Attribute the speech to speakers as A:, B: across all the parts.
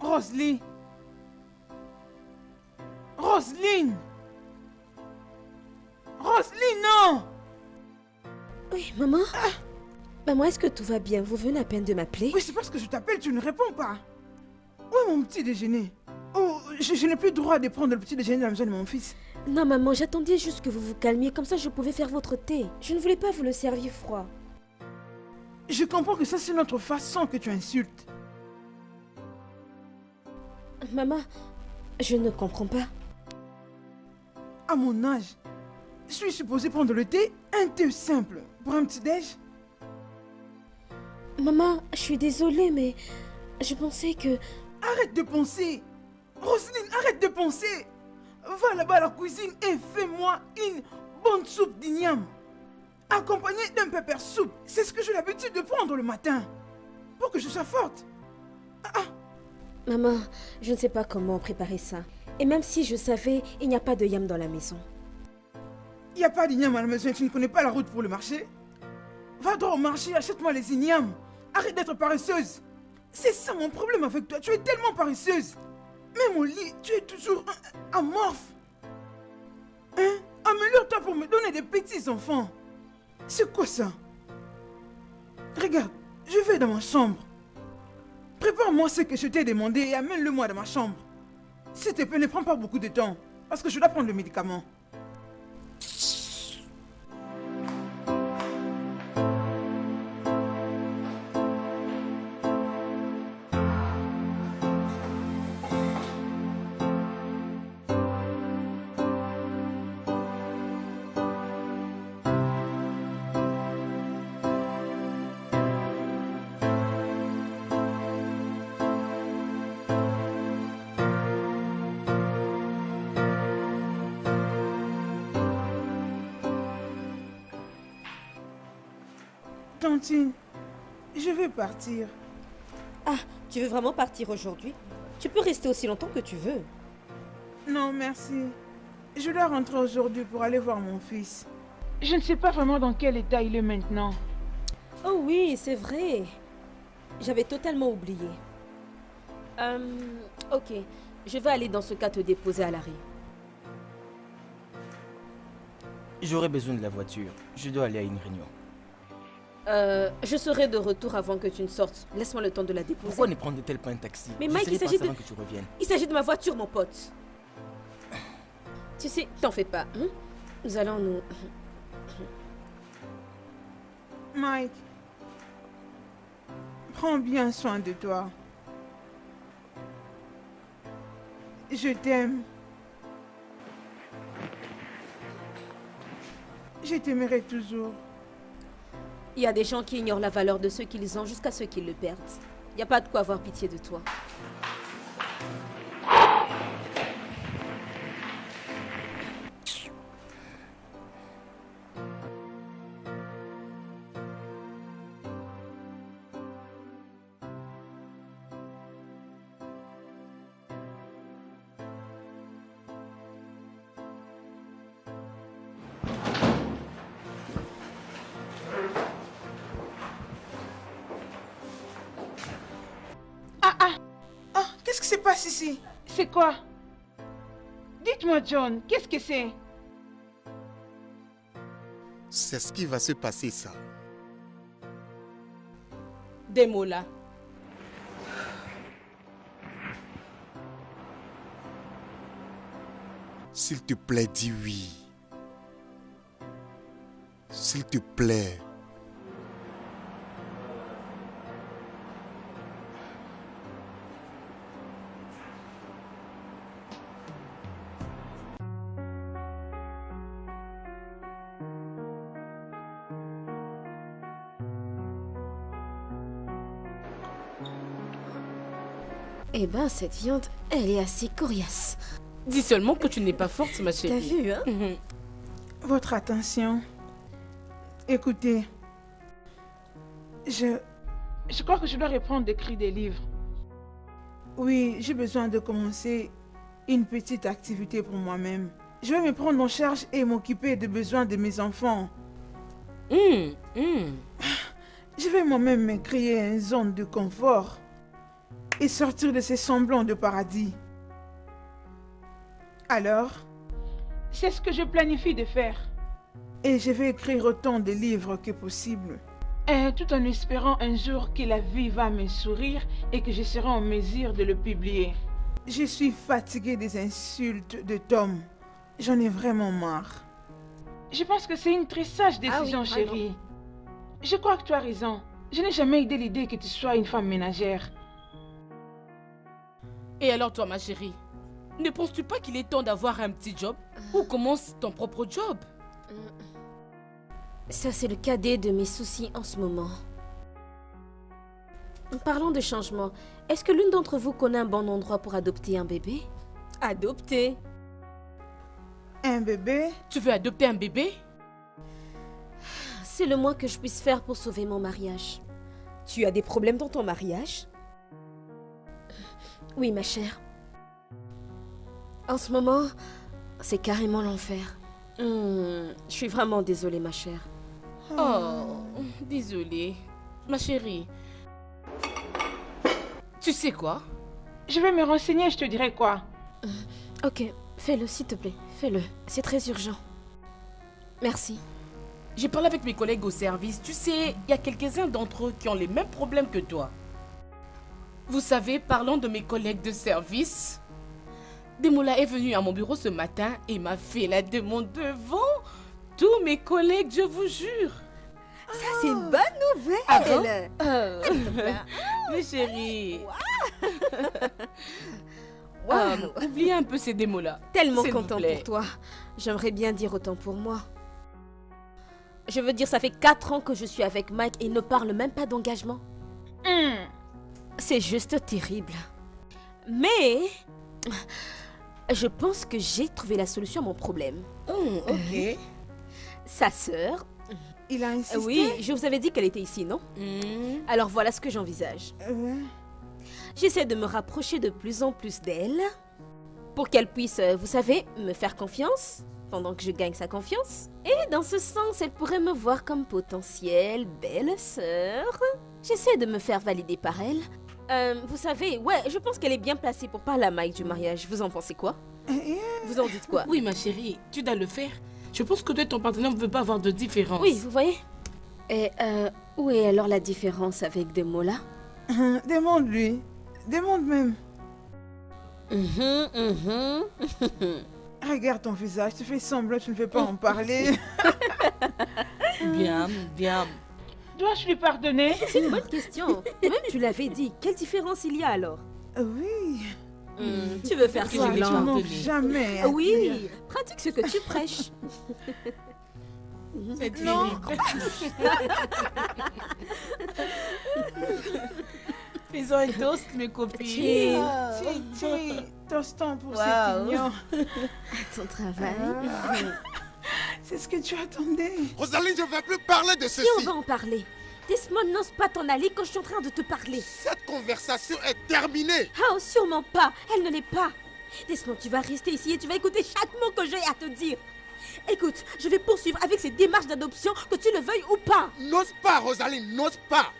A: Roselyne! Roselyne! Roselyne, non!
B: Oui, maman? Maman, est-ce que tout va bien? Vous venez à peine de m'appeler?
A: Oui, c'est parce que je t'appelle, tu ne réponds pas. Où est mon petit déjeuner? Oh, je n'ai plus le droit de prendre le petit déjeuner dans la maison de mon fils.
B: Non, maman, j'attendais juste que vous vous calmiez, comme ça je pouvais faire votre thé. Je ne voulais pas vous le servir froid.
A: Je comprends que ça, c'est notre façon que tu insultes.
B: Maman, je ne comprends pas.
A: À mon âge, je suis supposée prendre le thé, un thé simple, pour un petit déj.
B: Maman, je suis désolée, mais je pensais que...
A: Arrête de penser. Roselyne, arrête de penser. Va là-bas à la cuisine et fais-moi une bonne soupe d'igname. Accompagnée d'un pepper soup. C'est ce que j'ai l'habitude de prendre le matin. Pour que je sois forte.
B: Maman, je ne sais pas comment préparer ça. Et même si je savais, il n'y a pas de yam dans la maison.
A: Il n'y a pas d'igname à la maison et tu ne connais pas la route pour le marché. Va droit au marché, achète-moi les ignames. Arrête d'être paresseuse. C'est ça mon problème avec toi, tu es tellement paresseuse. Même au lit, tu es toujours amorphe. Hein? Améliore-toi pour me donner des petits enfants. C'est quoi ça? Regarde, je vais dans ma chambre. Prépare-moi ce que je t'ai demandé et amène-le-moi dans ma chambre. S'il te plaît, ne prends pas beaucoup de temps, parce que je dois prendre le médicament. Tantine, je vais partir.
B: Ah, tu veux vraiment partir aujourd'hui? Tu peux rester aussi longtemps que tu veux.
A: Non, merci. Je dois rentrer aujourd'hui pour aller voir mon fils. Je ne sais pas vraiment dans quel état il est maintenant.
B: Oh oui, c'est vrai. J'avais totalement oublié. Ok, je vais aller dans ce cas te déposer à l'arrêt.
C: J'aurais besoin de la voiture. Je dois aller à une réunion.
B: Je serai de retour avant que tu ne sortes. Laisse-moi le temps de la déposer.
C: Pourquoi ne prendre-t-elle pas un taxi?
B: Mais Mike, il s'agit de...
C: que tu reviennes.
B: Il s'agit de ma voiture, mon pote. Tu sais, t'en fais pas. Hein? Nous allons nous...
A: Mike, prends bien soin de toi. Je t'aime. Je t'aimerai toujours.
B: Il y a des gens qui ignorent la valeur de ce qu'ils ont jusqu'à ce qu'ils le perdent. Il n'y a pas de quoi avoir pitié de toi.
A: Qu'est-ce qui se passe ici? C'est quoi? Dites-moi, John, qu'est-ce que c'est?
D: C'est ce qui va se passer, ça.
E: Des mots là.
D: S'il te plaît, dis oui. S'il te plaît.
B: Eh ben, cette viande, elle est assez coriace.
E: Dis seulement que tu n'es pas forte, ma
B: T'as
E: chérie.
B: vu, hein?
A: votre attention. Écoutez, je crois que je dois reprendre d'écrire des livres. Oui, j'ai besoin de commencer une petite activité pour moi-même. Je vais me prendre en charge et m'occuper des besoins de mes enfants. Je vais moi-même me créer une zone de confort et sortir de ces semblants de paradis. Alors, c'est ce que je planifie de faire. Et je vais écrire autant de livres que possible. Tout en espérant un jour que la vie va me sourire et que je serai en mesure de le publier. Je suis fatiguée des insultes de Tom. J'en ai vraiment marre. Je pense que c'est une très sage décision, chérie. Je crois que tu as raison. Je n'ai jamais idée l'idée que tu sois une femme ménagère.
E: Et alors toi, ma chérie, ne penses-tu pas qu'il est temps d'avoir un petit job? Ou commence ton propre job?
B: Ça, c'est le cadet de mes soucis en ce moment. Parlons de changement. Est-ce que l'une d'entre vous connaît un bon endroit pour adopter un bébé? Adopter?
A: Un bébé?
E: Tu veux adopter un bébé?
B: C'est le moins que je puisse faire pour sauver mon mariage. Tu as des problèmes dans ton mariage? Oui, ma chère. En ce moment, c'est carrément l'enfer. Je suis vraiment désolée, ma chère.
E: Oh, désolée. Ma chérie. Tu sais quoi?
A: Je vais me renseigner, je te dirai quoi.
B: Ok, fais-le, s'il te plaît. Fais-le. C'est très urgent. Merci.
E: J'ai parlé avec mes collègues au service. Tu sais, il y a quelques-uns d'entre eux qui ont les mêmes problèmes que toi. Vous savez, parlant de mes collègues de service, Demola est venu à mon bureau ce matin et m'a fait la demande devant tous mes collègues, je vous jure.
B: Ça, c'est une bonne nouvelle.
E: Mes chéris.
B: Wow.
E: Oubliez un peu ces démos-là.
B: Tellement
E: s'il vous
B: content
E: plaît.
B: pour toi. J'aimerais bien dire autant pour moi. Je veux dire, ça fait 4 ans que je suis avec Mike et il ne parle même pas d'engagement. C'est juste terrible. Mais je pense que j'ai trouvé la solution à mon problème.
E: Ok.
B: Sa sœur.
A: Il a insisté?
B: Oui, je vous avais dit qu'elle était ici, non? Alors voilà ce que j'envisage. J'essaie de me rapprocher de plus en plus d'elle pour qu'elle puisse, vous savez, me faire confiance pendant que je gagne sa confiance. Et dans ce sens, elle pourrait me voir comme potentielle belle-sœur. J'essaie de me faire valider par elle. Vous savez, ouais, je pense qu'elle est bien placée pour parler à Mike du mariage. Vous en pensez quoi? Vous en dites quoi?
E: Oui, ma chérie, tu dois le faire. Je pense que toi et ton partenaire ne veut pas avoir de différence.
B: Oui, vous voyez? Et où est alors la différence avec Demola?
A: Demande-lui. Demande même. Regarde ton visage, tu fais semblant, tu ne veux pas en parler.
E: Bien, bien.
A: Dois-je lui pardonner?
B: C'est une bonne question. Même tu l'avais dit. Quelle différence il y a alors?
A: Oui.
B: Tu veux faire
E: Que
A: Toi,
E: je l'ai
A: tu
B: semblant?
A: manques
E: pardonné.
A: jamais.
B: Oui, pratique ce que tu prêches.
E: C'est
A: Non.
E: terrible. Faisons un toast, mes copines.
B: Cheers.
A: Tostons pour
B: Wow.
A: cet union.
B: Ton travail.
A: C'est ce que tu attendais.
D: Rosaline, je ne vais plus parler de
B: Et on
D: ceci.
B: va en parler. Desmond n'ose pas t'en aller quand je suis en train de te parler.
D: Cette conversation est terminée.
B: Oh, sûrement pas. Elle ne l'est pas. Desmond, tu vas rester ici et tu vas écouter chaque mot que j'ai à te dire. Écoute, je vais poursuivre avec ces démarches d'adoption, que tu le veuilles ou pas.
D: N'ose pas, Rosaline, n'ose pas.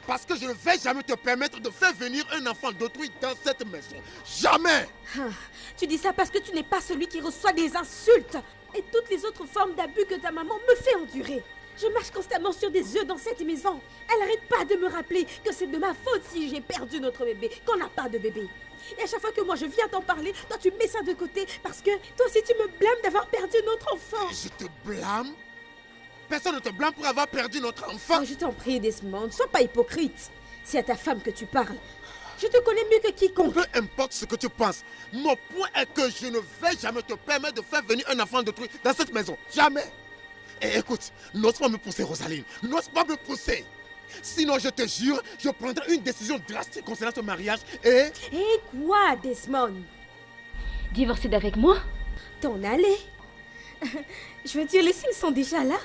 D: Parce que je ne vais jamais te permettre de faire venir un enfant d'autrui dans cette maison. Jamais.
B: Tu dis ça parce que tu n'es pas celui qui reçoit des insultes et toutes les autres formes d'abus que ta maman me fait endurer. Je marche constamment sur des œufs dans cette maison. Elle n'arrête pas de me rappeler que c'est de ma faute si j'ai perdu notre bébé, qu'on n'a pas de bébé. Et à chaque fois que moi je viens t'en parler, toi tu mets ça de côté parce que toi aussi tu me blâmes d'avoir perdu notre enfant.
D: Je te blâme. Personne ne te blâme pour avoir perdu notre enfant.
B: Oh, je t'en prie, Desmond, sois pas hypocrite. C'est à ta femme que tu parles. Je te connais mieux que quiconque.
D: Peu importe ce que tu penses, mon point est que je ne vais jamais te permettre de faire venir un enfant d'autrui dans cette maison. Jamais. Et écoute, n'ose pas me pousser, Rosaline. N'ose pas me pousser. Sinon, je te jure, je prendrai une décision drastique concernant ce mariage et...
B: Et quoi, Desmond? Divorcer d'avec moi? T'en aller? Je veux dire, les signes sont déjà là.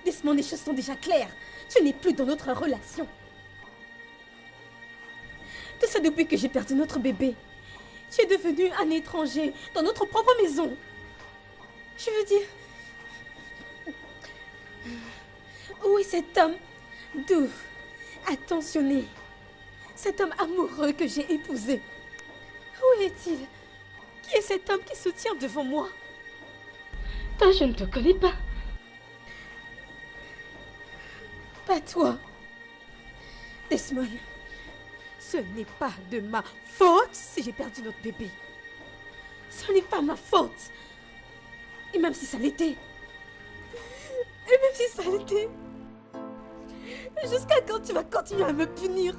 B: Desmond, les choses sont déjà claires. Tu n'es plus dans notre relation. Tout ça depuis que j'ai perdu notre bébé. Tu es devenu un étranger dans notre propre maison. Je veux dire... Où est cet homme doux, attentionné, cet homme amoureux que j'ai épousé? Où est-il? Qui est cet homme qui se tient devant moi? Toi, je ne te connais pas. Pas toi. Desmond, ce n'est pas de ma faute si j'ai perdu notre bébé. Ce n'est pas ma faute. Et même si ça l'était. Jusqu'à quand tu vas continuer à me punir?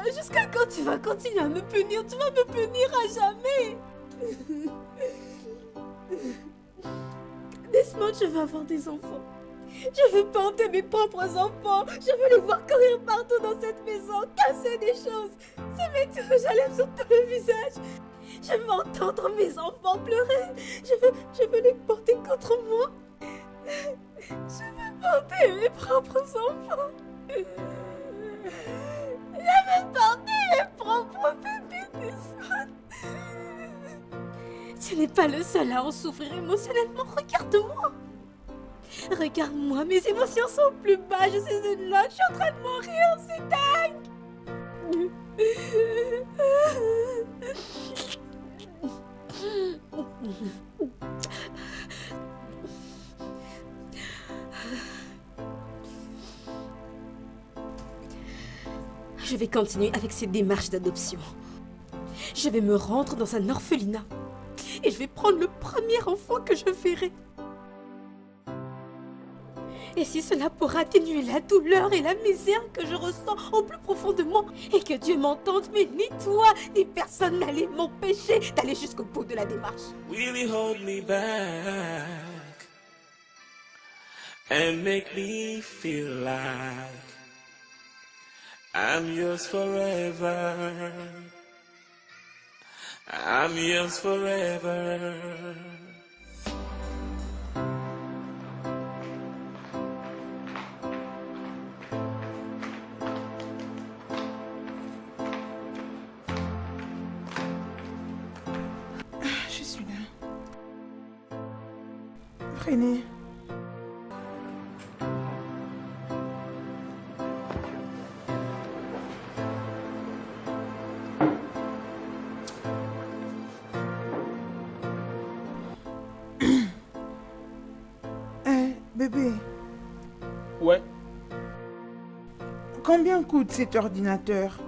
B: Jusqu'à quand tu vas continuer à me punir? Tu vas me punir à jamais. Desmond, je veux avoir des enfants. Je veux porter mes propres enfants. Je veux les voir courir partout dans cette maison, casser des choses, se mettre rouge à lèvres sur tout le visage. Je veux entendre mes enfants pleurer. Je veux les porter contre moi. Je veux porter mes propres enfants. Je veux porter mes propres bébés, Desmond. Tu n'es pas le seul à en souffrir émotionnellement. Regarde-moi. Regarde-moi, mes émotions sont plus bas. Je suis une loque, je suis en train de mourir. C'est dingue. Je vais continuer avec ces démarches d'adoption. Je vais me rendre dans un orphelinat. Et je vais prendre le premier enfant que je verrai. Et si cela pourra atténuer la douleur et la misère que je ressens au plus profond de moi, et que Dieu m'entende, mais ni toi, ni personne n'allait m'empêcher d'aller jusqu'au bout de la démarche.
F: Will you hold me back and make me feel like I'm yours forever? I'm yours forever.
A: Je suis là. René. Bébé,
G: Ouais,
A: combien coûte cet ordinateur?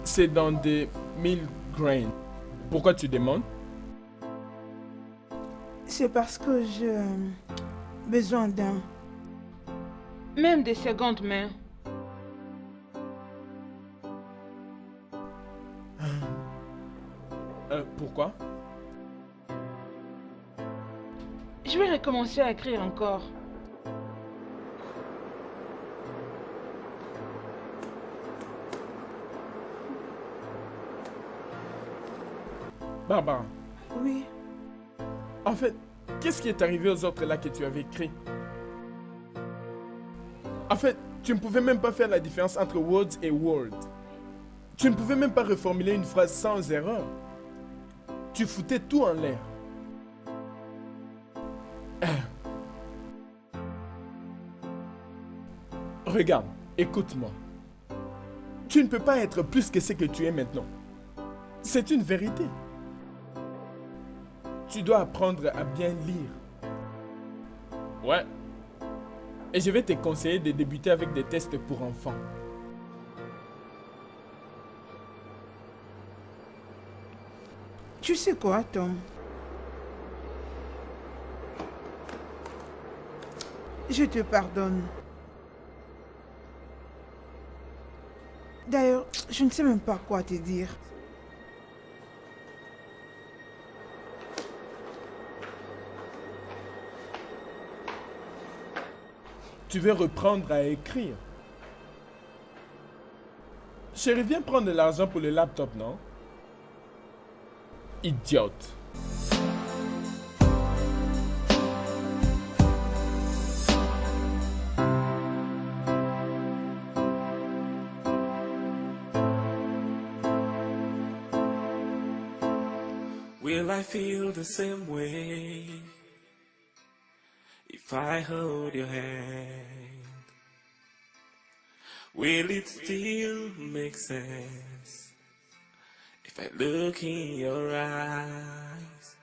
G: c'est dans des 1000 grains. Pourquoi tu demandes?
A: C'est parce que j'ai besoin d'un... Même des secondes mains.
G: Pourquoi?
A: Je vais recommencer à écrire encore.
G: Barbara,
A: Oui.
G: en fait, qu'est-ce qui est arrivé aux autres là que tu avais écrit? En fait, tu ne pouvais même pas faire la différence entre words et word. Tu ne pouvais même pas reformuler une phrase sans erreur. Tu foutais tout en l'air. Regarde, écoute-moi. Tu ne peux pas être plus que ce que tu es maintenant. C'est une vérité. Tu dois apprendre à bien lire. Ouais. Et je vais te conseiller de débuter avec des tests pour enfants.
A: Tu sais quoi, Tom? Je te pardonne. D'ailleurs, je ne sais même pas quoi te dire.
G: Tu veux reprendre à écrire. Chérie, viens prendre de l'argent pour le laptop, non? Idiote.
F: Will I feel the same way if I hold your hand? Will it still make sense if I look in your eyes?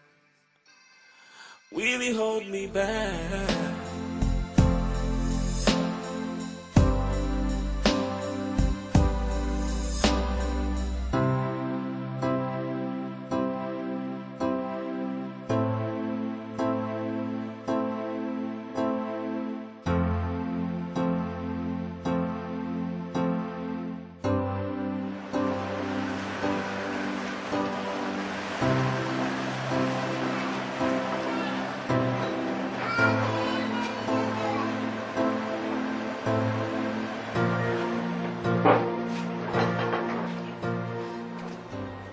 F: Will you hold me back?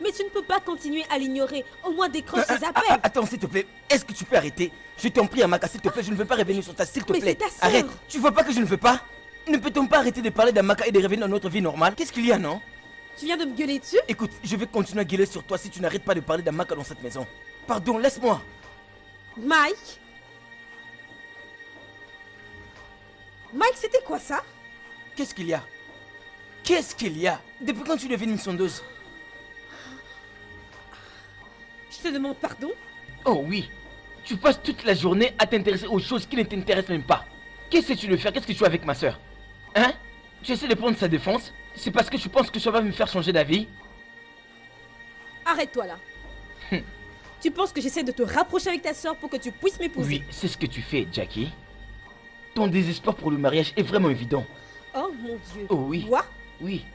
B: Mais tu ne peux pas continuer à l'ignorer. Au moins décroche ses appels.
C: Attends, s'il te plaît, est-ce que tu peux arrêter? Je t'en prie, Amaka, s'il te plaît, je ne veux pas revenir sur ta, s'il te
B: Mais
C: plaît.
B: c'est ta sœur.
C: Arrête, tu vois pas que je ne veux pas? Ne peut-on pas arrêter de parler d'Amaka et de revenir dans notre vie normale? Qu'est-ce qu'il y a, non?
B: Tu viens de me gueuler dessus?
C: Écoute, je vais continuer à gueuler sur toi si tu n'arrêtes pas de parler d'Amaka dans cette maison. Pardon, laisse-moi.
B: Mike? Mike, c'était quoi ça?
C: Qu'est-ce qu'il y a? Qu'est-ce qu'il y a? Depuis quand tu deviens une sondeuse?
B: Je te demande pardon?
C: Oh oui, tu passes toute la journée à t'intéresser aux choses qui ne t'intéressent même pas. Qu'est-ce que tu veux faire? Qu'est-ce que tu fais avec ma soeur? Hein? Tu essaies de prendre sa défense? C'est parce que tu penses que ça va me faire changer d'avis?
B: Arrête-toi là. Tu penses que j'essaie de te rapprocher avec ta soeur pour que tu puisses m'épouser?
C: Oui, c'est ce que tu fais, Jackie. Ton désespoir pour le mariage est vraiment évident.
B: Oh mon Dieu.
C: Oh oui.
B: Quoi?
C: Oui.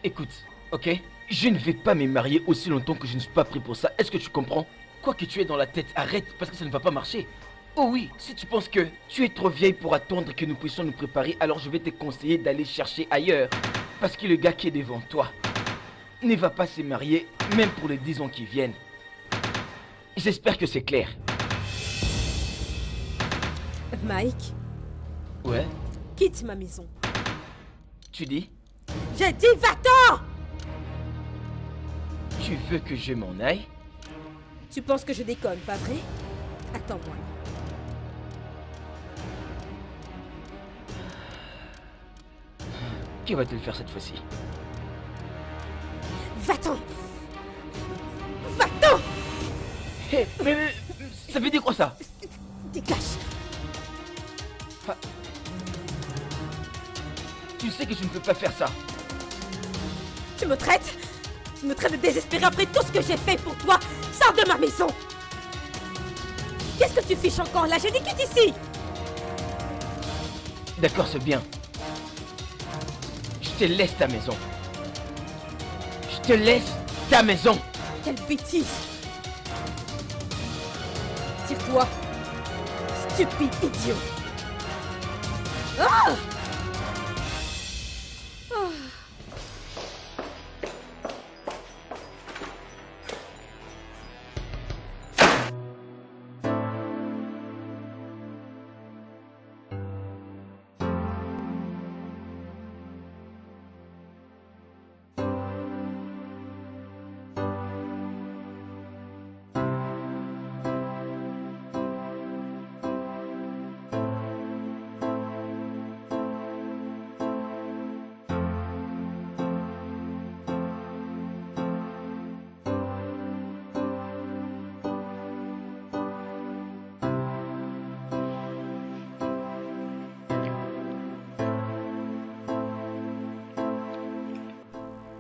C: Écoute, ok? Je ne vais pas me marier aussi longtemps que je ne suis pas prêt pour ça. Est-ce que tu comprends? Quoi que tu aies dans la tête, arrête, parce que ça ne va pas marcher. Oh oui, si tu penses que tu es trop vieille pour attendre que nous puissions nous préparer, alors je vais te conseiller d'aller chercher ailleurs. Parce que le gars qui est devant toi ne va pas se marier, même pour les 10 ans qui viennent. J'espère que c'est clair.
B: Mike,
C: Ouais?
B: quitte ma maison.
C: Tu dis?
B: J'ai dit va-t'en!
C: Tu veux que je m'en aille?
B: Tu penses que je déconne, pas vrai? Attends-moi.
C: Qui va te le faire cette fois-ci?
B: Va-t'en! Va-t'en!
C: Hé, mais ça veut dire quoi ça?
B: Dégage!
C: Tu sais que je ne peux pas faire ça.
B: Tu me traites? Tu me traites de désespéré après tout ce que j'ai fait pour toi! Sors de ma maison! Qu'est-ce que tu fiches encore là? J'ai dit quitte ici!
C: D'accord, c'est bien. Je te laisse ta maison. Je te laisse ta maison.
B: Quelle bêtise! Tire-toi! Stupide idiot! Ah!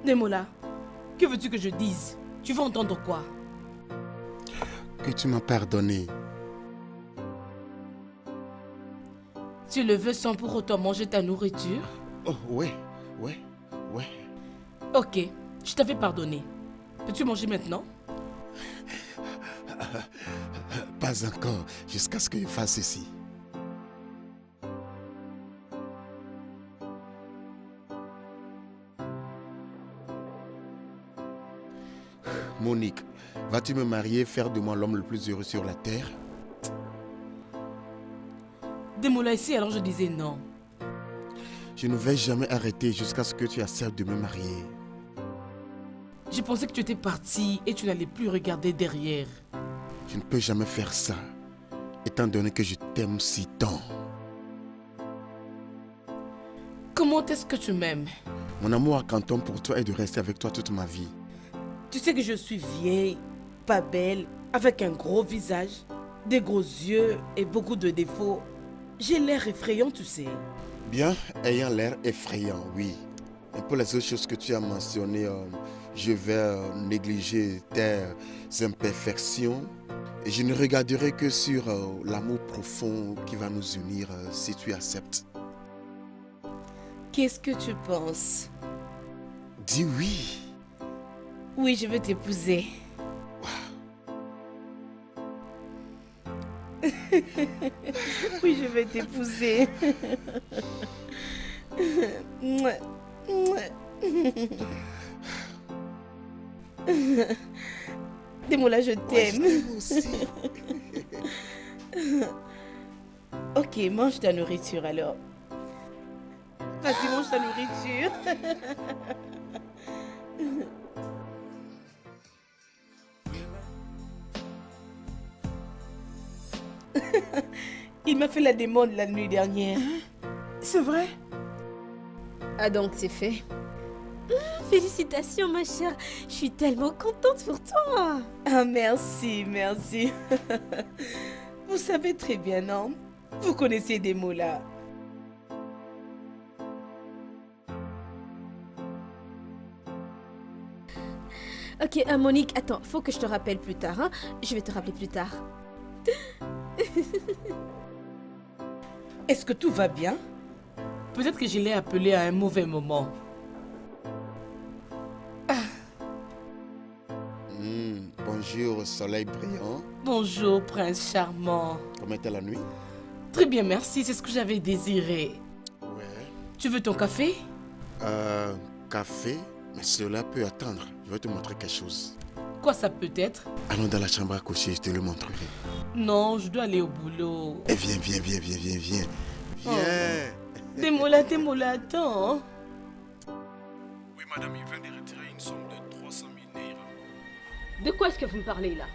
E: Demola, que veux-tu que je dise? Tu veux entendre quoi?
D: Que tu m'as pardonné.
E: Tu le veux sans pour autant manger ta nourriture?
D: Oh, ouais.
E: Ok, je t'avais pardonné. Peux-tu manger maintenant?
D: Pas encore, jusqu'à ce que je fasse ceci. Monique, vas-tu me marier, faire de moi l'homme le plus heureux sur la terre?
E: Demola ici, alors je disais non.
D: Je ne vais jamais arrêter jusqu'à ce que tu acceptes de me marier.
E: Je pensais que tu étais parti et tu n'allais plus regarder derrière.
D: Je ne peux jamais faire ça, étant donné que je t'aime si tant.
E: Comment est-ce que tu m'aimes?
D: Mon amour à Canton pour toi est de rester avec toi toute ma vie.
E: Tu sais que je suis vieille, pas belle, avec un gros visage, des gros yeux et beaucoup de défauts. J'ai l'air effrayant, tu sais.
D: Bien, ayant l'air effrayant, oui. Un peu les autres choses que tu as mentionnées, je vais négliger tes imperfections. Et je ne regarderai que sur l'amour profond qui va nous unir si tu acceptes.
E: Qu'est-ce que tu penses?
D: Dis oui.
E: Oui, je veux t'épouser. Oui, je vais t'épouser. Demola, je t'aime.
D: Ouais, je t'aime aussi.
E: Ok, mange ta nourriture alors. Vas-y, mange ta nourriture. Il m'a fait la demande la nuit dernière.
A: C'est vrai?
B: Ah donc c'est fait. Félicitations ma chère, je suis tellement contente pour toi.
E: Ah, merci, merci. Vous savez très bien, non? Vous connaissez des mots là.
B: Ok, Monique, attends, faut que je te rappelle plus tard, hein? Je vais te rappeler plus tard.
E: Est-ce que tout va bien? Peut-être que je l'ai appelé à un mauvais moment.
D: Bonjour, soleil brillant.
E: Bonjour, prince charmant.
D: Comment était la nuit?
E: Très bien, merci, c'est ce que j'avais désiré.
D: Ouais.
E: Tu veux ton café?
D: Café? Mais cela peut attendre. Je vais te montrer quelque chose.
E: Quoi ça peut être?
D: Allons dans la chambre à coucher, je te le montrerai.
E: Non, je dois aller au boulot.
D: Eh, viens. Viens.
E: Demola, attends.
G: Oui, madame, il vient de retirer une somme de 300 000 naira.
B: De quoi est-ce que vous me parlez là?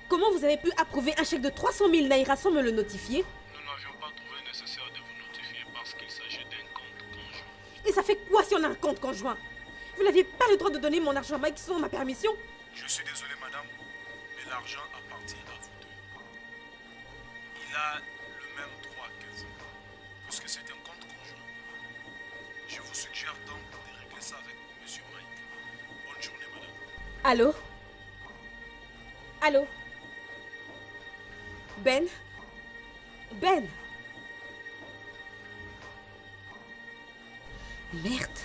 B: Comment vous avez pu approuver un chèque de 300 000 naira sans me le notifier?
H: Nous n'avions pas trouvé nécessaire de vous notifier parce qu'il s'agit d'un compte conjoint.
B: Et ça fait quoi si on a un compte conjoint? Vous n'aviez pas le droit de donner mon argent à Mike sans ma permission?
H: Je suis désolé, madame, mais l'argent appartient à vous deux. Il a le même droit que vous, puisque c'est un compte conjoint. Je vous suggère donc de régler ça avec monsieur Mike. Bonne journée, madame.
B: Allô? Allô? Ben? Ben? Merde.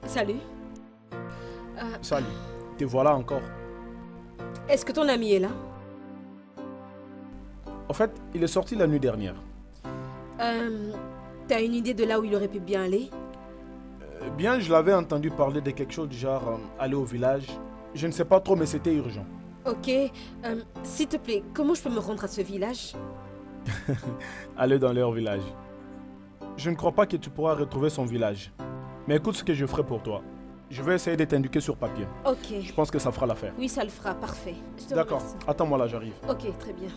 B: Salut.
G: Salut, te voilà encore.
B: Est-ce que ton ami est là?
G: En fait, il est sorti la nuit dernière.
B: T'as une idée de là où il aurait pu bien aller?
G: Bien, je l'avais entendu parler de quelque chose du genre aller au village. Je ne sais pas trop, mais c'était urgent.
B: Ok. S'il te plaît, comment je peux me rendre à ce village?
G: Aller dans leur village. Je ne crois pas que tu pourras retrouver son village. Mais écoute ce que je ferai pour toi. Je vais essayer de t'indiquer sur papier.
B: Ok.
G: Je pense que ça fera l'affaire.
B: Oui, ça le fera, parfait. Je te
G: D'accord,
B: remercie.
G: attends-moi là, j'arrive.
B: Ok, très bien.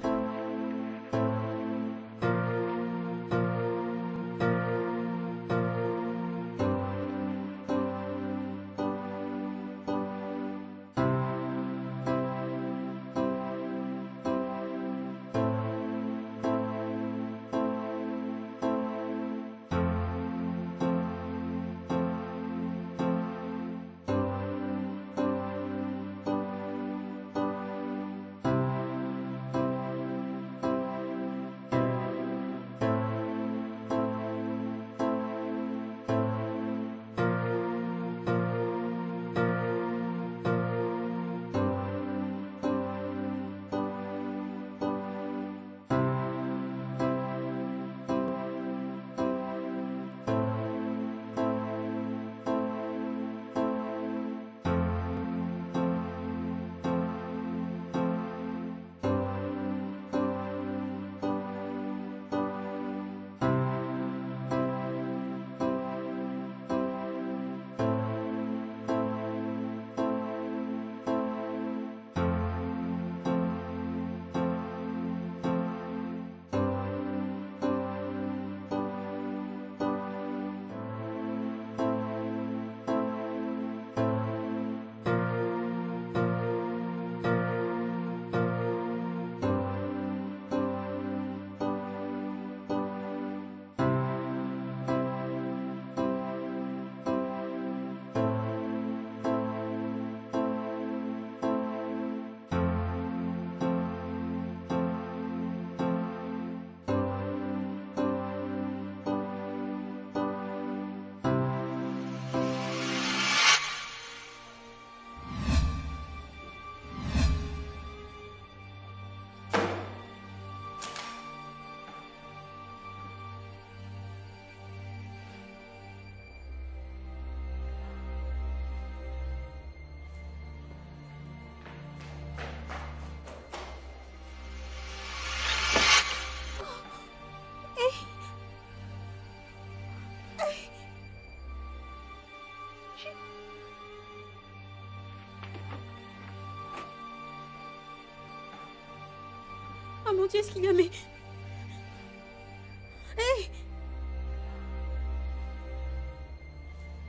B: Oh mon Dieu, est-ce qu'il y a mais... Hé!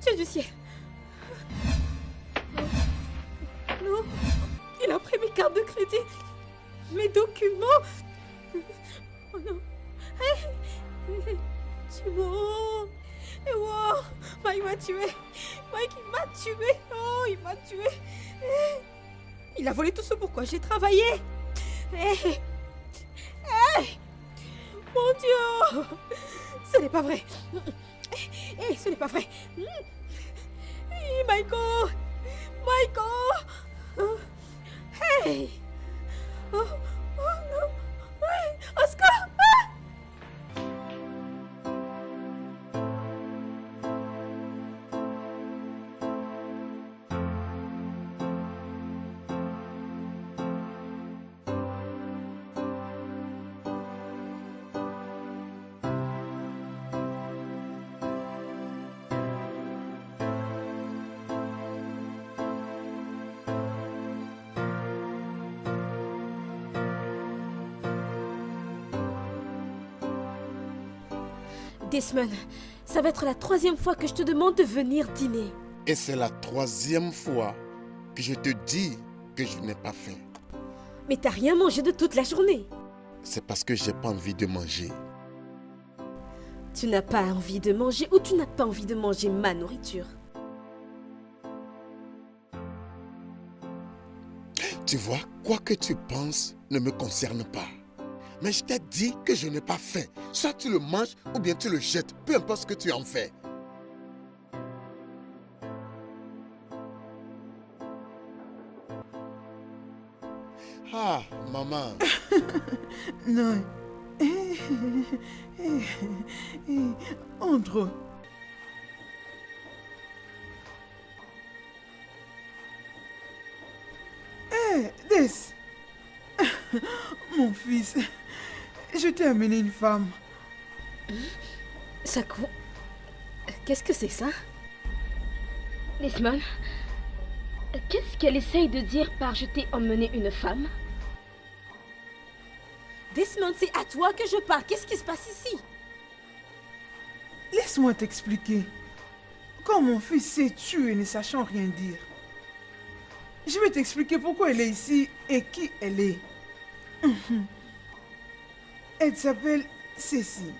B: Dieu du ciel! Non! Il a pris mes cartes de crédit! Mes documents! Oh non! Hé! C'est bon! Et wow! Mike m'a tué! Mike, il m'a tué! Oh, il m'a tué! Il a volé tout ce pourquoi j'ai travaillé! Hé! Mon Dieu! Ce n'est pas vrai! Ce n'est pas vrai! Michael! Michael! Hey! Oh non! Oscar! Desmond, ça va être la 3e fois que je te demande de venir dîner.
D: Et c'est la 3e fois que je te dis que je n'ai pas faim.
B: Mais t'as rien mangé de toute la journée.
D: C'est parce que j'ai pas envie de manger.
B: Tu n'as pas envie de manger ou tu n'as pas envie de manger ma nourriture?
D: Tu vois, quoi que tu penses ne me concerne pas. Mais je t'ai dit que je n'ai pas faim. Soit tu le manges ou bien tu le jettes, peu importe ce que tu en fais. Ah, maman.
A: Non. Entre. Des. Mon fils, je t'ai amené une femme.
B: Sako, qu'est-ce que c'est ça? Desmond, qu'est-ce qu'elle essaye de dire par je t'ai emmené une femme? Desmond, c'est à toi que je parle. Qu'est-ce qui se passe ici?
A: Laisse-moi t'expliquer. Quand mon fils s'est tué ne sachant rien dire, je vais t'expliquer pourquoi elle est ici et qui elle est. Elle s'appelle Cécile.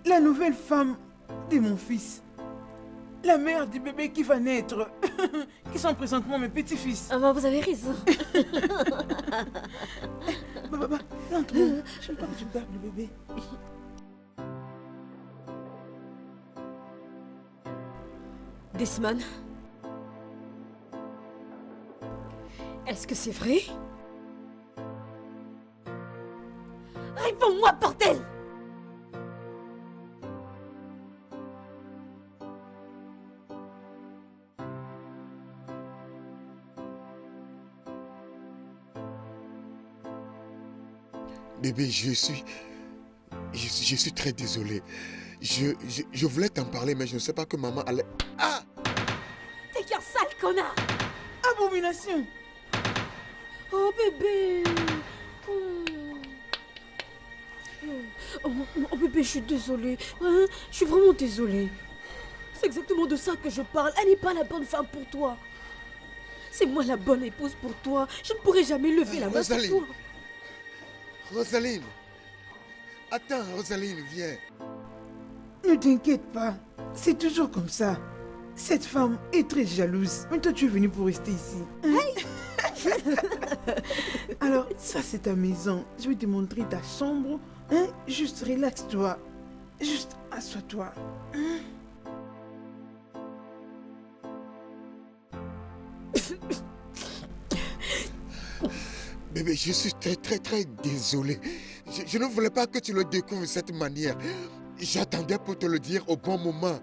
A: La nouvelle femme de mon fils. La mère du bébé qui va naître. Qui sont présentement mes petits-fils.
B: Ah bah vous avez raison.
A: Lentement. Je veux pas que tu perdes le bébé.
B: Desmond, est-ce que c'est vrai? Réponds-moi, bordel!
D: Bébé, je suis très désolé. Je voulais t'en parler, mais je ne sais pas que maman allait... Ah!
B: T'es qu'un sale connard!
A: Abomination!
B: Oh bébé! Oh bébé, je suis désolée. Hein? Je suis vraiment désolée. C'est exactement de ça que je parle. Elle n'est pas la bonne femme pour toi. C'est moi la bonne épouse pour toi. Je ne pourrai jamais lever la main sur
D: Rosaline.
B: toi.
D: Rosaline! Attends, Rosaline, viens.
A: Ne t'inquiète pas. C'est toujours comme ça. Cette femme est très jalouse. Mais toi, tu es venu pour rester ici. Hein? Alors, ça, c'est ta maison. Je vais te montrer ta chambre. Hein? Juste relaxe-toi. Juste assois-toi. Hein?
D: Bébé, je suis très désolé. Je ne voulais pas que tu le découvres de cette manière. J'attendais pour te le dire au bon moment.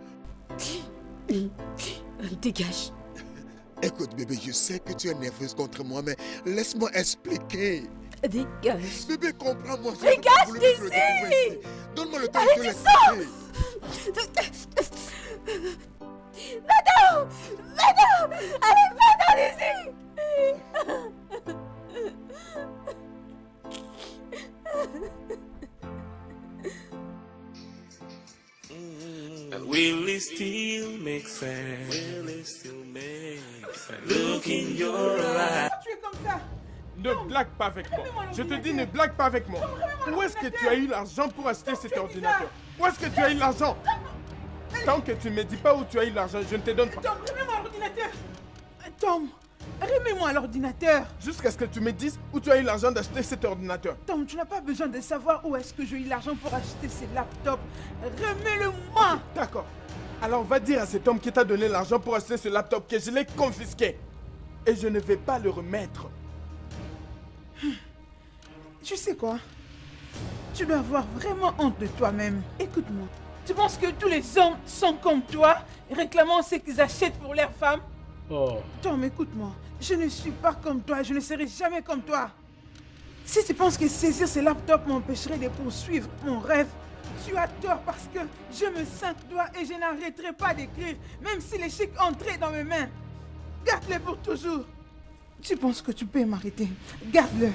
B: Dégage.
D: Écoute, bébé, je sais que tu es nerveuse contre moi, mais laisse-moi expliquer.
B: Dégage.
D: Bébé, comprends-moi.
B: Dégage
D: d'ici! Donne-moi le temps
B: Allez,
D: de
B: tu
D: l'expliquer.
B: Madame! Madame! Allez, va d'ici!
F: And will it still make sense? Will it still make sense? Look in your eyes.
A: Tu es comme ça.
G: Ne blague pas avec moi. Je te dis, ne blague pas avec moi. Où est-ce que tu as eu l'argent pour acheter cet ordinateur? Où est-ce que tu as eu l'argent? Tant que tu ne me dis pas où tu as eu l'argent, je ne te donne pas.
A: Tom, remets-moi l'ordinateur. Tom, remets-moi l'ordinateur.
G: Jusqu'à ce que tu me dises où tu as eu l'argent d'acheter cet ordinateur.
A: Tom, tu n'as pas besoin de savoir où est-ce que j'ai eu l'argent pour acheter ces laptops. Remets-le-moi.
G: D'accord. Alors va dire à cet homme qui t'a donné l'argent pour acheter ce laptop que je l'ai confisqué. Et je ne vais pas le remettre.
A: Tu sais quoi? Tu dois avoir vraiment honte de toi-même. Écoute-moi. Tu penses que tous les hommes sont comme toi, réclamant ce qu'ils achètent pour leurs femmes?
G: Oh.
A: Tom, écoute-moi. Je ne suis pas comme toi, je ne serai jamais comme toi. Si tu penses que saisir ces laptops m'empêcherait de poursuivre mon rêve, tu as tort parce que je me sens toi et je n'arrêterai pas d'écrire, même si les chèques entraient dans mes mains. Garde-les pour toujours. Tu penses que tu peux m'arrêter? Garde-le.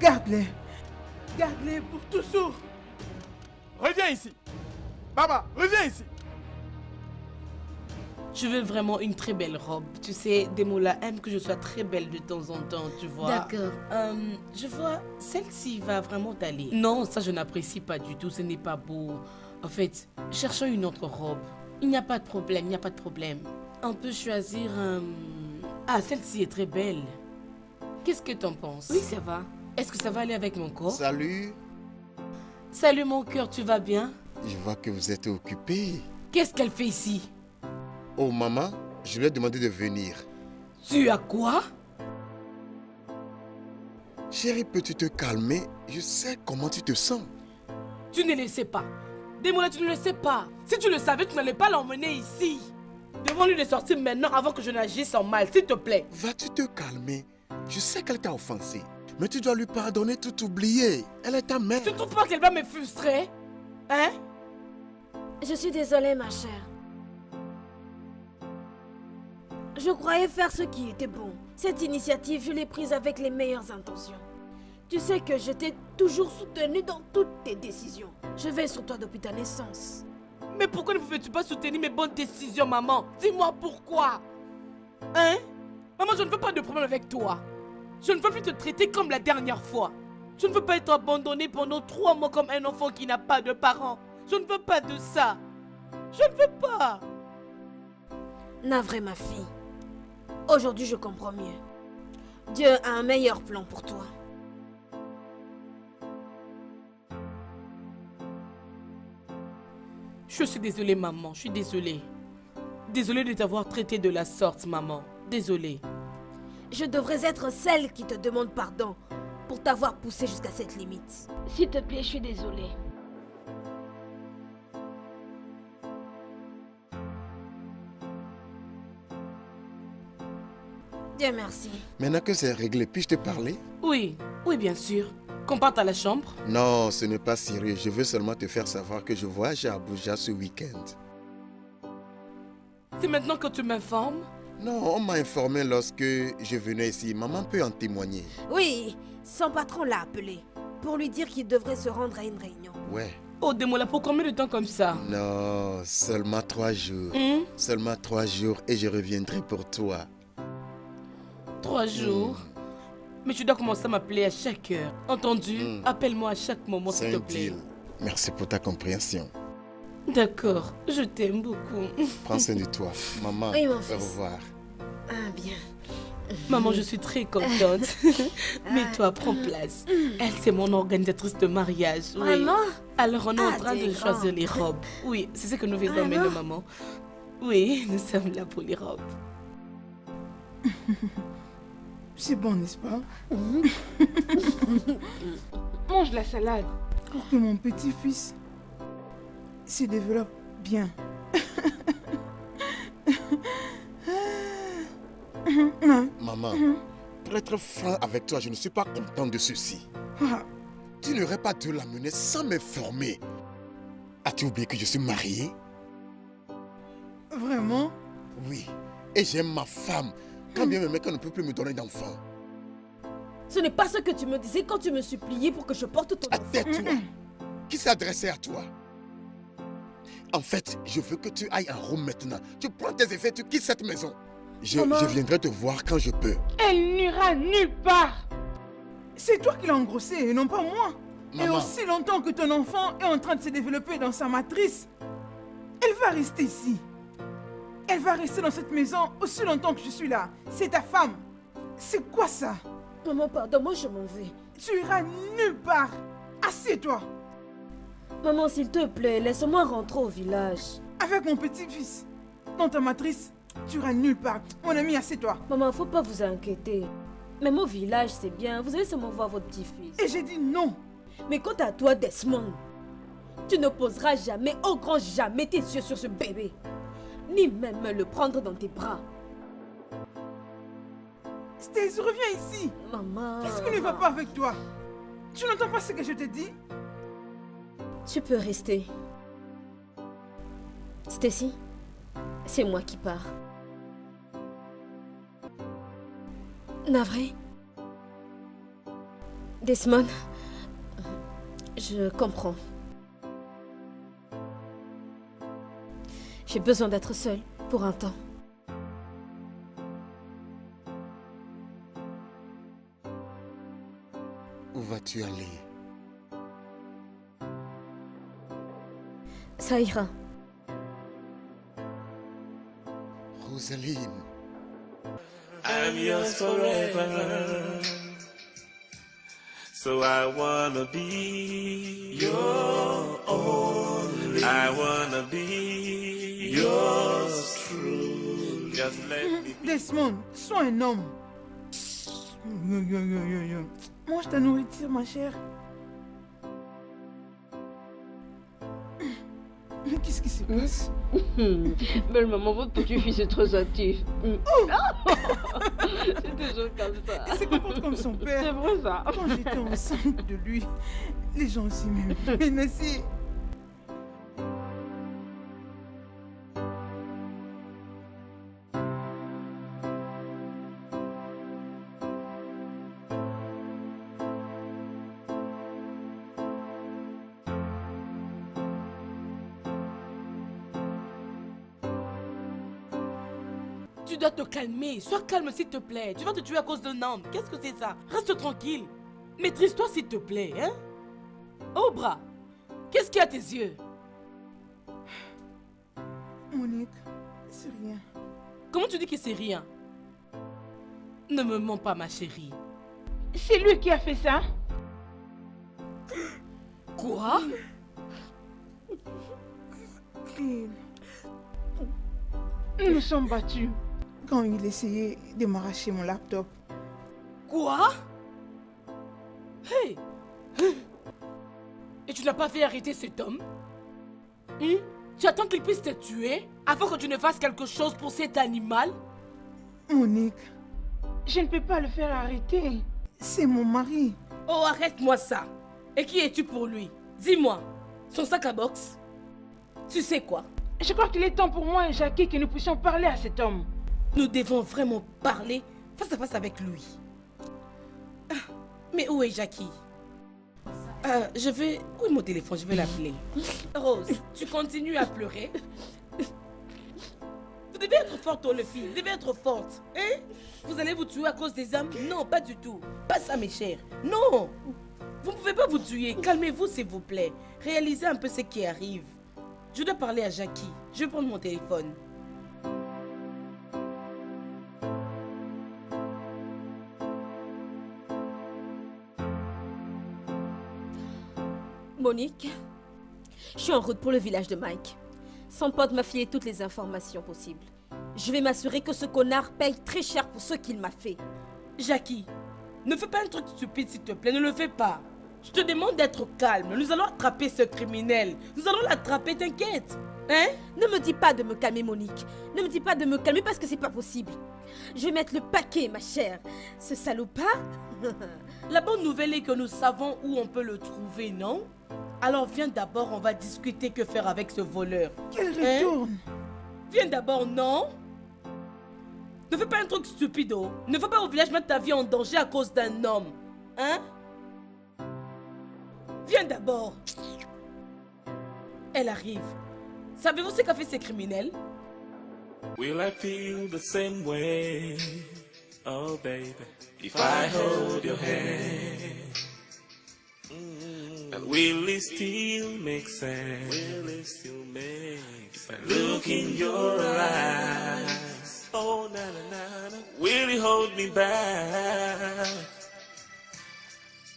A: Garde-les. Garde-les pour toujours.
G: Reviens ici. Baba, reviens ici.
E: Je veux vraiment une très belle robe. Tu sais, Demola aime que je sois très belle de temps en temps, tu vois.
B: D'accord.
E: Je vois, celle-ci va vraiment t'aller. Non, ça je n'apprécie pas du tout, ce n'est pas beau. En fait, cherchons une autre robe. Il n'y a pas de problème, il n'y a pas de problème. On peut choisir Ah, celle-ci est très belle. Qu'est-ce que t'en penses?
B: Oui, ça va.
E: Est-ce que ça va aller avec mon corps?
D: Salut.
E: Salut mon cœur, tu vas bien?
D: Je vois que vous êtes occupé.
E: Qu'est-ce qu'elle fait ici?
D: Oh maman, je lui ai demandé de venir.
E: Tu as quoi?
D: Chérie, peux-tu te calmer? Je sais comment tu te sens.
E: Tu ne le sais pas. Demola, tu ne le sais pas. Si tu le savais, tu n'allais pas l'emmener ici. Demande-lui de sortir maintenant avant que je n'agisse en mal, s'il te plaît.
D: Vas-tu te calmer? Je sais qu'elle t'a offensé, mais tu dois lui pardonner, tout oublier. Elle est ta mère.
E: Tu ne trouves pas qu'elle va me frustrer? Hein?
B: Je suis désolée, ma chère. Je croyais faire ce qui était bon. Cette initiative, je l'ai prise avec les meilleures intentions. Tu sais que je t'ai toujours soutenue dans toutes tes décisions. Je veille sur toi depuis ta naissance.
E: Mais pourquoi ne pouvais-tu pas soutenir mes bonnes décisions, maman? Dis-moi pourquoi. Hein? Maman, je ne veux pas de problème avec toi. Je ne veux plus te traiter comme la dernière fois. Je ne veux pas être abandonnée pendant 3 mois comme un enfant qui n'a pas de parents. Je ne veux pas de ça. Je ne veux pas.
B: Navré, ma fille. Aujourd'hui, je comprends mieux. Dieu a un meilleur plan pour toi.
E: Je suis désolée, maman. Je suis désolée. Désolée de t'avoir traité de la sorte, maman. Désolée.
B: Je devrais être celle qui te demande pardon pour t'avoir poussé jusqu'à cette limite. S'il te plaît, je suis désolée. Dieu merci.
D: Maintenant que c'est réglé, puis-je te parler?
E: Oui, oui, bien sûr. Qu'on parte à la chambre?
D: Non, ce n'est pas sérieux. Je veux seulement te faire savoir que je voyage à Abuja ce week-end.
E: C'est maintenant que tu m'informes?
D: Non, on m'a informé lorsque je venais ici. Maman peut en témoigner.
B: Oui, son patron l'a appelé pour lui dire qu'il devrait se rendre à une réunion.
D: Ouais.
E: Oh, Demola, pour combien de temps comme ça?
D: Non, seulement 3 jours. Seulement 3 jours et je reviendrai pour toi.
E: 3 jours? Mais tu dois commencer à m'appeler à chaque heure. Entendu? Appelle-moi à chaque moment, s'il
D: C'est
E: te
D: un
E: plaît.
D: deal. Merci pour ta compréhension.
E: D'accord, je t'aime beaucoup.
D: Prends soin de toi. Maman,
B: Oui, mon
D: au
B: fils.
D: revoir.
B: Ah, bien.
E: Maman, je suis très contente. Mais toi, prends place. Elle, c'est mon organisatrice de mariage. Oui.
B: Vraiment?
E: Alors, on est en
B: Ah,
E: train
B: t'es
E: de choisir
B: grande.
E: les robes. Oui, c'est ce que nous faisons, mais
B: non.
E: non, maman. Oui, nous sommes là pour les robes.
A: C'est bon, n'est-ce pas? Mange la salade pour que mon petit-fils se développe bien.
D: Maman, pour être franc avec toi, je ne suis pas content de ceci.
A: Ah,
D: Tu n'aurais pas dû l'amener sans m'informer. As-tu oublié que je suis marié?
A: vraiment?
D: Oui. Et j'aime ma femme. Quand bien même qu'elle ne peut plus me donner d'enfant.
B: Ce n'est pas ce que tu me disais quand tu me suppliais pour que je porte ton enfant.
D: Tais-toi. Qui s'est adressé à toi? En fait, je veux que tu ailles en Rome maintenant. Tu prends tes effets, tu quittes cette maison. Je
B: Maman.
D: viendrai te voir quand je peux.
A: Elle n'ira nulle part. C'est toi qui l'as engrossée et non pas moi. Et
D: Maman.
A: aussi longtemps que ton enfant est en train de se développer dans sa matrice, elle va rester ici. Elle va rester dans cette maison aussi longtemps que je suis là. C'est ta femme. C'est quoi ça?
B: Maman, pardon, moi je m'en vais.
A: Tu iras nulle part. Assieds-toi.
B: Maman, s'il te plaît, laisse-moi rentrer au village.
A: Avec mon petit-fils. Dans ta matrice, tu iras nulle part. Mon ami, assieds-toi.
B: Maman, faut pas vous inquiéter. Même au village, c'est bien. Vous allez seulement voir votre petit-fils.
A: Et j'ai dit non.
B: Mais quant à toi, Desmond, tu ne poseras jamais, au grand jamais, tes yeux sur ce bébé. Ni même le prendre dans tes bras.
A: Stace, reviens ici.
B: Maman.
A: Qu'est-ce qui ne va pas avec toi? Tu n'entends pas ce que je te dis?
B: Tu peux rester. Stacy, c'est moi qui pars. Navré. Desmond, je comprends. J'ai besoin d'être seule pour un temps.
D: Où vas-tu aller?
B: Ça ira.
D: Rosaline.
F: I'm yours forever. So I wanna be your only. I wanna be yours true. Just let me be.
A: Desmond, sois un homme. Mange ta nourriture, ma chère. Mais qu'est-ce qui se passe?
B: Belle maman, votre petit-fils est très actif. C'est toujours comme ça.
A: Il se comporte comme son père.
B: C'est vrai ça.
A: Quand j'étais enceinte de lui, les gens aussi m'aimaient. Mais Nassi,
E: Tu dois te calmer. Sois calme, s'il te plaît. Tu vas te tuer à cause d'un homme. Qu'est-ce que c'est ça? Reste tranquille. Maîtrise-toi, s'il te plaît, hein? Oh, bras. Qu'est-ce qu'il y a à tes yeux?
A: Monique, c'est rien.
E: Comment tu dis que c'est rien? Ne me mens pas, ma chérie.
A: C'est lui qui a fait ça?
E: Quoi?
A: Nous sommes battus quand il essayait de m'arracher mon laptop.
E: Quoi? Hey! Et tu n'as pas fait arrêter cet homme? Tu attends qu'il puisse te tuer avant que tu ne fasses quelque chose pour cet animal?
A: Monique, je ne peux pas le faire arrêter. C'est mon mari.
E: Oh, arrête-moi ça. Et qui es-tu pour lui? Dis-moi. Son sac à boxe? Tu sais quoi?
A: Je crois qu'il est temps pour moi et Jackie que nous puissions parler à cet homme.
E: Nous devons vraiment parler face à face avec lui. Ah, mais où est Jackie? Où est mon téléphone? Je vais l'appeler. Rose, tu continues à pleurer? Vous devez être forte, oh, les filles. Vous devez être forte. Hein? Vous allez vous tuer à cause des hommes? Non, pas du tout. Pas ça, mes chers. Non! Vous ne pouvez pas vous tuer. Calmez-vous, s'il vous plaît. Réalisez un peu ce qui arrive. Je dois parler à Jackie. Je vais prendre mon téléphone.
B: Monique, je suis en route pour le village de Mike. Son pote m'a filé toutes les informations possibles. Je vais m'assurer que ce connard paye très cher pour ce qu'il m'a fait.
E: Jackie, ne fais pas un truc stupide, s'il te plaît. Ne le fais pas. Je te demande d'être calme. Nous allons attraper ce criminel. Nous allons l'attraper, t'inquiète. Hein?
B: Ne me dis pas de me calmer, Monique. Ne me dis pas de me calmer parce que c'est pas possible. Je vais mettre le paquet, ma chère. Ce salopard.
E: La bonne nouvelle est que nous savons où on peut le trouver, non? Alors viens d'abord, on va discuter que faire avec ce voleur.
A: Qu'elle retourne.
E: Viens d'abord, non? Ne fais pas un truc stupide, oh. Ne fais pas au village mettre ta vie en danger à cause d'un homme. Hein? Viens d'abord. Elle arrive. Savez-vous ce qu'a fait ces criminels?
F: Will I feel the same way? Oh, baby, if I hold your hand. And will it still make sense? Will it still make sense? If I look in your eyes, oh na na na na, will you hold me back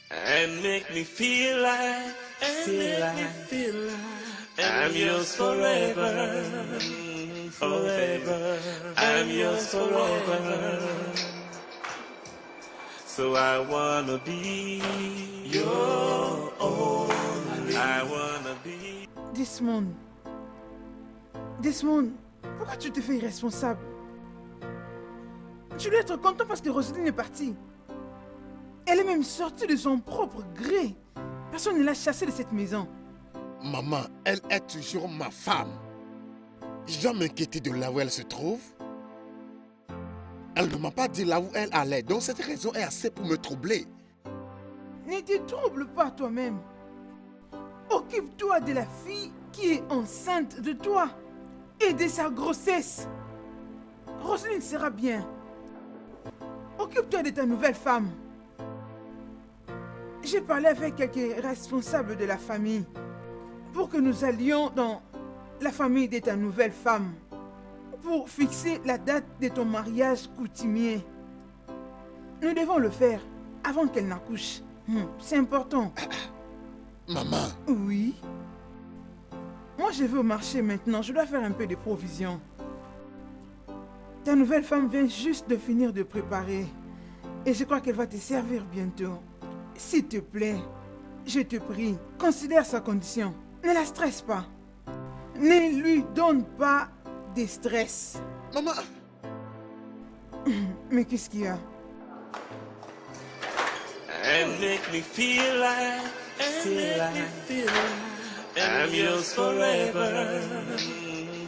F: and make me feel like, I'm yours forever, forever, I'm yours forever. So I wanna be your only. I wanna be.
A: Desmond, pourquoi tu te fais irresponsable? Tu dois être content parce que Roselyne est partie. Elle est même sortie de son propre gré. Personne ne l'a chassée de cette maison.
D: Maman, elle est toujours ma femme. Je dois m'inquiéter de là où elle se trouve. Elle ne m'a pas dit là où elle allait, donc cette raison est assez pour me troubler.
A: Ne te trouble pas toi-même. Occupe-toi de la fille qui est enceinte de toi et de sa grossesse. Roselyne sera bien. Occupe-toi de ta nouvelle femme. J'ai parlé avec quelques responsables de la famille pour que nous allions dans la famille de ta nouvelle femme pour fixer la date de ton mariage coutumier. Nous devons le faire avant qu'elle n'accouche. C'est important.
D: Maman.
A: Oui. Moi, je vais au marché maintenant. Je dois faire un peu de provisions. Ta nouvelle femme vient juste de finir de préparer. Et je crois qu'elle va te servir bientôt. S'il te plaît, je te prie, considère sa condition. Ne la stresse pas. Ne lui donne pas de stress.
D: Maman.
A: Mais qu'est-ce qu'il y a?
F: And make me feel like, I'm yours forever,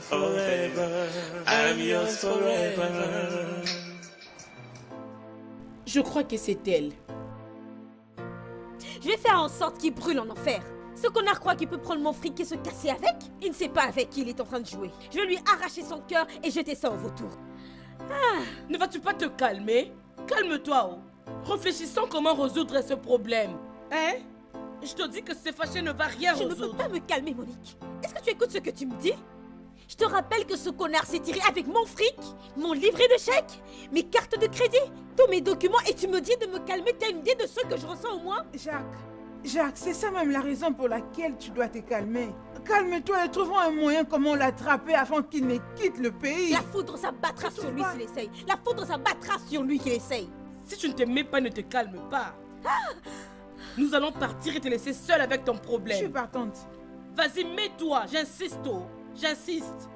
F: forever, I'm yours forever.
E: Je crois que c'est elle.
B: Je vais faire en sorte qu'il brûle en enfer. Ce connard croit qu'il peut prendre mon fric et se casser avec? Il ne sait pas avec qui il est en train de jouer. Je vais lui arracher son cœur et jeter ça au vautour.
E: Ne vas-tu pas te calmer? Calme-toi, oh. Réfléchissons comment résoudre ce problème. Hein? Je te dis que c'est fâché ne va rien
B: Je
E: résoudre.
B: ne peux pas me calmer, Monique. Est-ce que tu écoutes ce que tu me dis? Je te rappelle que ce connard s'est tiré avec mon fric, mon livret de chèque, mes cartes de crédit, tous mes documents, et tu me dis de me calmer. T'as une idée de ce que je ressens au moins?
A: Jacques, c'est ça même la raison pour laquelle tu dois te calmer. Calme-toi et trouvons un moyen comment l'attraper avant qu'il ne quitte le pays.
B: La foudre s'abattra sur lui s'il essaye. La foudre s'abattra sur lui qu'il essaye.
E: Si tu ne te mets pas, ne te calme pas. Nous allons partir et te laisser seule avec ton problème.
A: Je suis partante.
E: Vas-y, mets-toi, j'insiste, oh. J'insiste.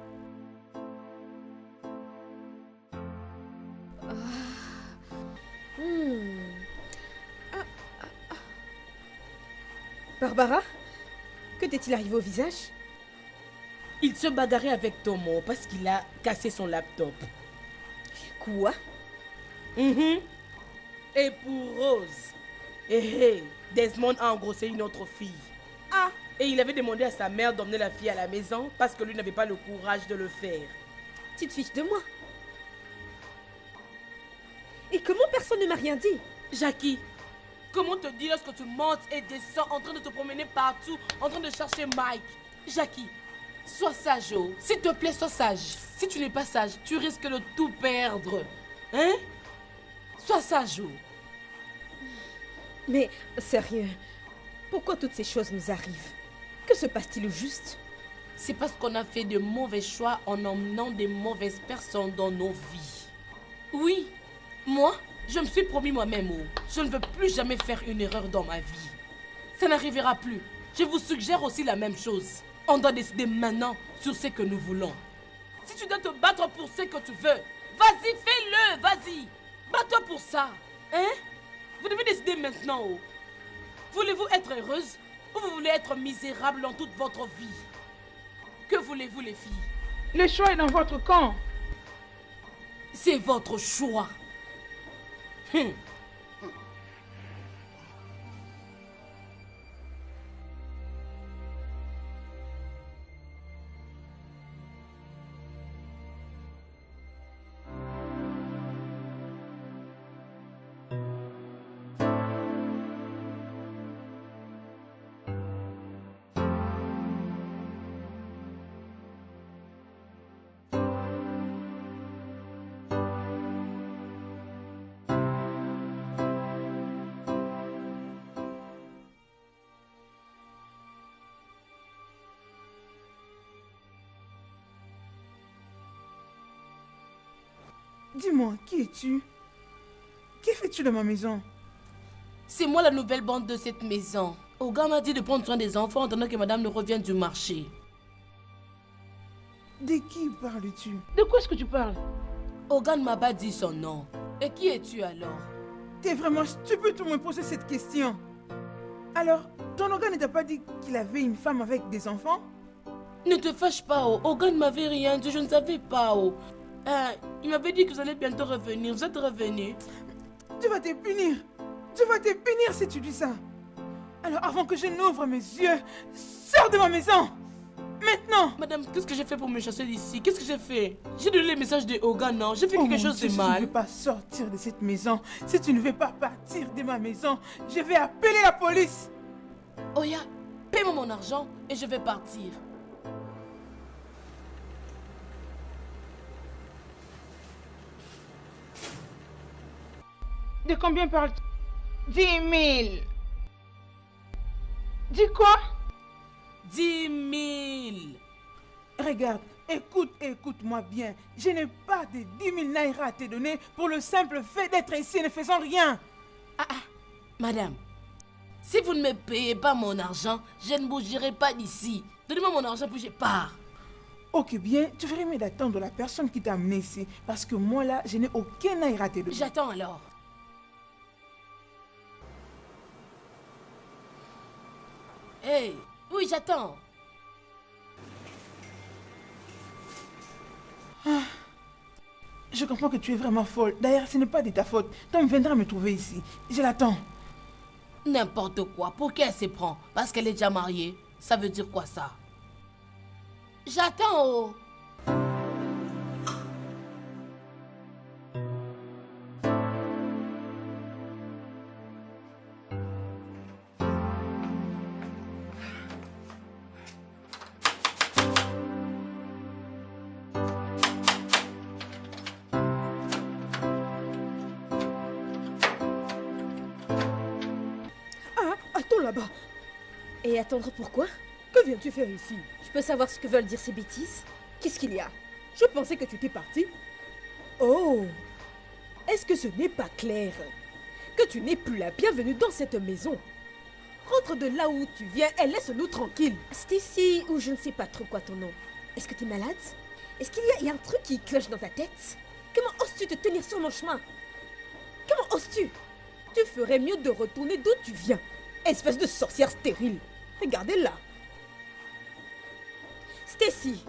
B: Barbara, que t'est-il arrivé au visage?
E: Il se bagarrait avec Tomo parce qu'il a cassé son laptop.
B: Quoi?
E: Et pour Rose, Desmond a engrossé une autre fille. Et il avait demandé à sa mère d'emmener la fille à la maison parce que lui n'avait pas le courage de le faire.
B: Tu te fiches de moi? Et comment personne ne m'a rien dit?
E: Jackie, comment te dire lorsque tu montes et descends en train de te promener partout, en train de chercher Mike? Jackie, sois sage, oh. S'il te plaît, sois sage. Si tu n'es pas sage, tu risques de tout perdre. Hein? Sois sage, oh.
B: Mais, sérieux, pourquoi toutes ces choses nous arrivent? Que se passe-t-il au juste?
E: C'est parce qu'on a fait de mauvais choix en emmenant des mauvaises personnes dans nos vies. Oui, moi, je me suis promis moi-même, oh, je ne veux plus jamais faire une erreur dans ma vie. Ça n'arrivera plus. Je vous suggère aussi la même chose. On doit décider maintenant sur ce que nous voulons. Si tu dois te battre pour ce que tu veux, vas-y, fais-le, vas-y. Bats-toi pour ça. Hein? Vous devez décider maintenant, oh. Voulez-vous être heureuse ou vous voulez être misérable dans toute votre vie? Que voulez-vous, les filles?
A: Le choix est dans votre camp.
E: C'est votre choix.
A: Dis-moi, qui es-tu? Que fais-tu dans ma maison?
E: C'est moi la nouvelle bande de cette maison. Oga m'a dit de prendre soin des enfants en attendant que madame ne revienne du marché.
A: De qui parles-tu?
E: De quoi est-ce que tu parles? Oga ne m'a pas dit son nom. Et qui es-tu alors?
A: T'es vraiment stupide pour me poser cette question. Alors, ton Oga ne t'a pas dit qu'il avait une femme avec des enfants?
E: Ne te fâche pas, oh. Oga ne m'avait rien dit, je ne savais pas, oh. Il m'avait dit que vous allez bientôt revenir. Vous êtes revenu.
A: Tu vas te punir. Tu vas te punir si tu dis ça. Alors, avant que je n'ouvre mes yeux, sors de ma maison. Maintenant.
E: Madame, qu'est-ce que j'ai fait pour me chasser d'ici? Qu'est-ce que j'ai fait? J'ai donné les messages de Oga, non? J'ai fait quelque chose de
A: Si tu ne
E: mal.
A: veux pas sortir de cette maison, si tu ne veux pas partir de ma maison, je vais appeler la police.
E: Oya, paie-moi mon argent et je vais partir.
A: De combien parles-tu? 10 000. Dis quoi?
E: 10 000.
A: Regarde, écoute-moi bien. Je n'ai pas de 10 000 naira à te donner pour le simple fait d'être ici et ne faisant rien.
E: Madame, si vous ne me payez pas mon argent, je ne bougerai pas d'ici. Donnez-moi mon argent puis je pars.
A: Ok, bien, tu ferais mieux d'attendre la personne qui t'a amené ici. Parce que moi là, je n'ai aucun naira à te donner.
E: J'attends alors. Hey, oui, j'attends.
A: Je comprends que tu es vraiment folle. D'ailleurs, ce n'est pas de ta faute. Tom viendra me trouver ici. Je l'attends.
E: N'importe quoi. Pour qui elle se prend? Parce qu'elle est déjà mariée. Ça veut dire quoi ça? J'attends, oh.
B: Attends là-bas. Et attendre pourquoi? Que viens-tu faire ici? Je peux savoir ce que veulent dire ces bêtises? Qu'est-ce qu'il y a?
I: Je pensais que tu étais parti. Oh, est-ce que ce n'est pas clair que tu n'es plus la bienvenue dans cette maison? Rentre de là où tu viens et laisse-nous tranquilles.
B: Stacy, ou je ne sais pas trop quoi ton nom. Est-ce que tu es malade? Est-ce qu'il y a un truc qui cloche dans ta tête? Comment oses-tu te tenir sur mon chemin? Comment oses-tu?
I: Tu ferais mieux de retourner d'où tu viens. Espèce de sorcière stérile. Regardez-la.
B: Stacy,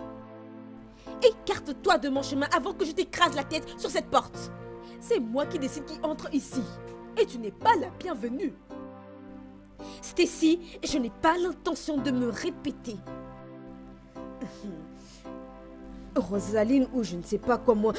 B: écarte-toi de mon chemin avant que je t'écrase la tête sur cette porte.
I: C'est moi qui décide qui entre ici. Et tu n'es pas la bienvenue.
B: Stacy, je n'ai pas l'intention de me répéter.
I: Rosaline ou je ne sais pas quoi moi.